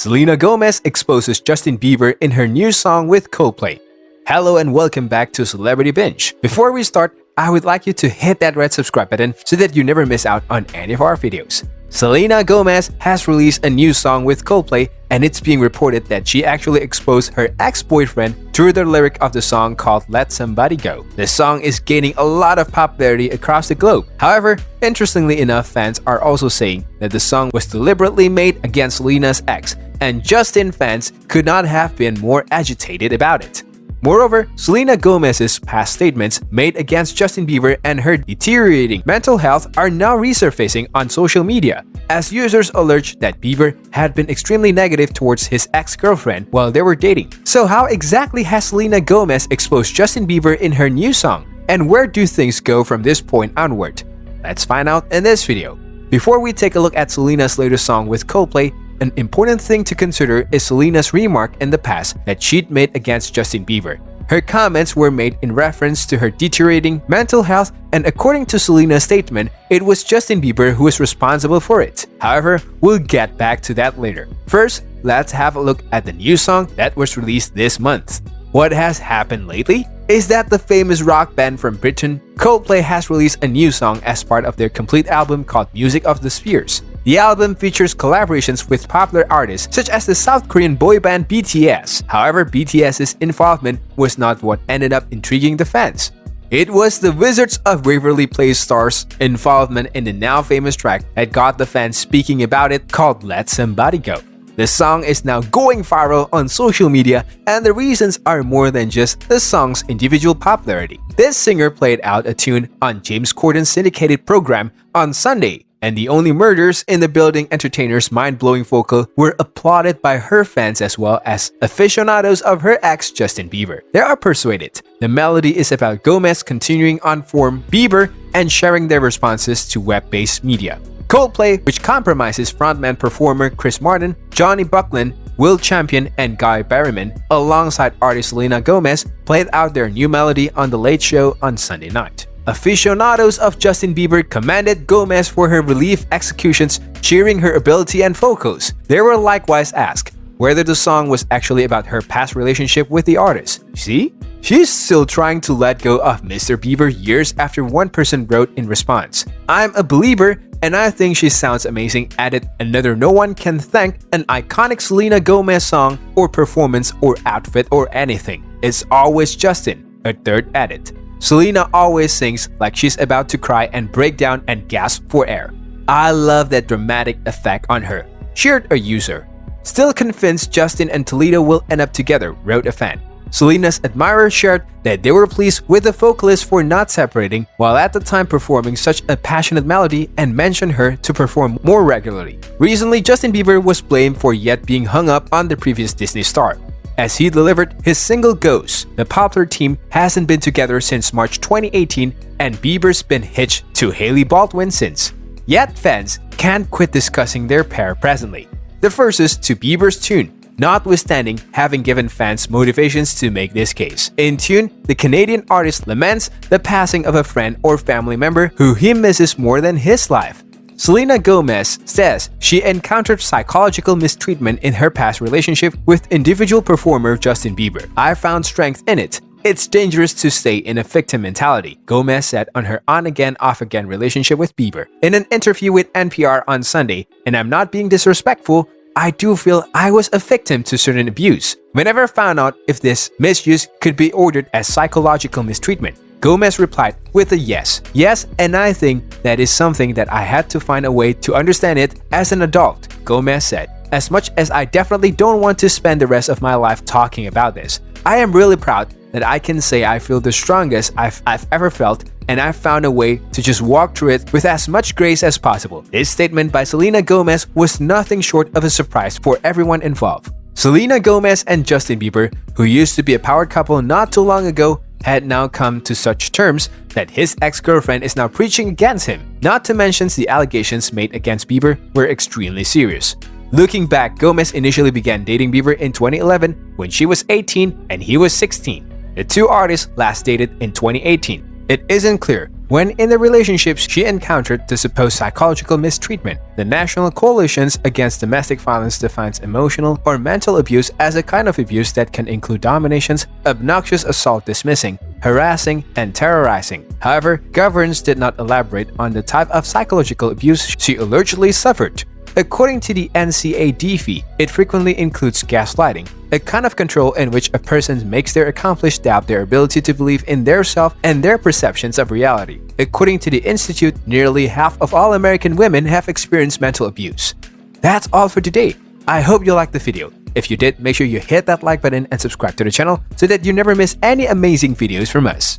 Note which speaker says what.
Speaker 1: Selena Gomez exposes Justin Bieber in her new song with Coldplay. Hello and welcome back to Celebrity Binge. Before we start, I would like you to hit that red subscribe button so that you never miss out on any of our videos. Selena Gomez has released a new song with Coldplay, and it's being reported that she actually exposed her ex-boyfriend through the lyric of the song called Let Somebody Go. The song is gaining a lot of popularity across the globe. However, interestingly enough, fans are also saying that the song was deliberately made against Selena's ex, and Justin fans could not have been more agitated about it. Moreover, Selena Gomez's past statements made against Justin Bieber and her deteriorating mental health are now resurfacing on social media, as users allege that Bieber had been extremely negative towards his ex-girlfriend while they were dating. So how exactly has Selena Gomez exposed Justin Bieber in her new song? And where do things go from this point onward? Let's find out in this video. Before we take a look at Selena's latest song with Coldplay, an important thing to consider is Selena's remark in the past that she'd made against Justin Bieber. Her comments were made in reference to her deteriorating mental health, and according to Selena's statement, it was Justin Bieber who was responsible for it. However, we'll get back to that later. First, let's have a look at the new song that was released this month. What has happened lately is that the famous rock band from Britain, Coldplay, has released a new song as part of their complete album called Music of the Spheres. The album features collaborations with popular artists such as the South Korean boy band BTS. However, BTS's involvement was not what ended up intriguing the fans. It was the Wizards of Waverly Place stars' involvement in the now famous track that got the fans speaking about it, called Let Somebody Go. The song is now going viral on social media, and the reasons are more than just the song's individual popularity. This singer played out a tune on James Corden's syndicated program on Sunday, and the Only Murders in the Building entertainer's mind-blowing vocal were applauded by her fans as well as aficionados of her ex Justin Bieber. They are persuaded the melody is about Gomez continuing on form Bieber and sharing their responses to web-based media. Coldplay, which compromises frontman performer Chris Martin, Johnny Buckland, Will Champion, and Guy Berryman, alongside artist Selena Gomez, played out their new melody on The Late Show on Sunday night. Aficionados of Justin Bieber commended Gomez for her relief executions, cheering her ability and vocals. They were likewise asked whether the song was actually about her past relationship with the artist. See? She's still trying to let go of Mr. Bieber years after one person wrote in response, "I'm a believer and I think she sounds amazing," added another no one can thank an iconic Selena Gomez song or performance or outfit or anything. It's always Justin, a third added. Selena always sings like she's about to cry and break down and gasp for air. I love that dramatic effect on her, shared a user. Still convinced Justin and Toledo will end up together, wrote a fan. Selena's admirers shared that they were pleased with the vocalist for not separating while at the time performing such a passionate melody and mentioned her to perform more regularly. Recently, Justin Bieber was blamed for yet being hung up on the previous Disney star. As he delivered his single Ghost, the popular team hasn't been together since March 2018, and Bieber's been hitched to Hailey Baldwin since. Yet fans can't quit discussing their pair presently. The verses to Bieber's tune, notwithstanding having given fans motivations to make this case. In tune, the Canadian artist laments the passing of a friend or family member who he misses more than his life. Selena Gomez says she encountered psychological mistreatment in her past relationship with individual performer Justin Bieber. "I found strength in it. It's dangerous to stay in a victim mentality," Gomez said on her on-again, off-again relationship with Bieber. In an interview with NPR on Sunday, "And I'm not being disrespectful, I do feel I was a victim to certain abuse. We never found out if this misuse could be ordered as psychological mistreatment." Gomez replied with a yes. "Yes, and I think that is something that I had to find a way to understand it as an adult," Gomez said. "As much as I definitely don't want to spend the rest of my life talking about this, I am really proud that I can say I feel the strongest I've ever felt, and I've found a way to just walk through it with as much grace as possible." This statement by Selena Gomez was nothing short of a surprise for everyone involved. Selena Gomez and Justin Bieber, who used to be a power couple not too long ago, had now come to such terms that his ex-girlfriend is now preaching against him. Not to mention the allegations made against Bieber were extremely serious. Looking back, Gomez initially began dating Bieber in 2011 when she was 18 and he was 16. The two artists last dated in 2018. It isn't clear when in the relationships she encountered the supposed psychological mistreatment. The National Coalitions Against Domestic Violence defines emotional or mental abuse as a kind of abuse that can include dominations, obnoxious assault, dismissing, harassing, and terrorizing. However, governments did not elaborate on the type of psychological abuse she allegedly suffered. According to the NCADV, it frequently includes gaslighting, a kind of control in which a person makes their accomplice doubt their ability to believe in their self and their perceptions of reality. According to the Institute, nearly half of all American women have experienced mental abuse. That's all for today. I hope you liked the video. If you did, make sure you hit that like button and subscribe to the channel so that you never miss any amazing videos from us.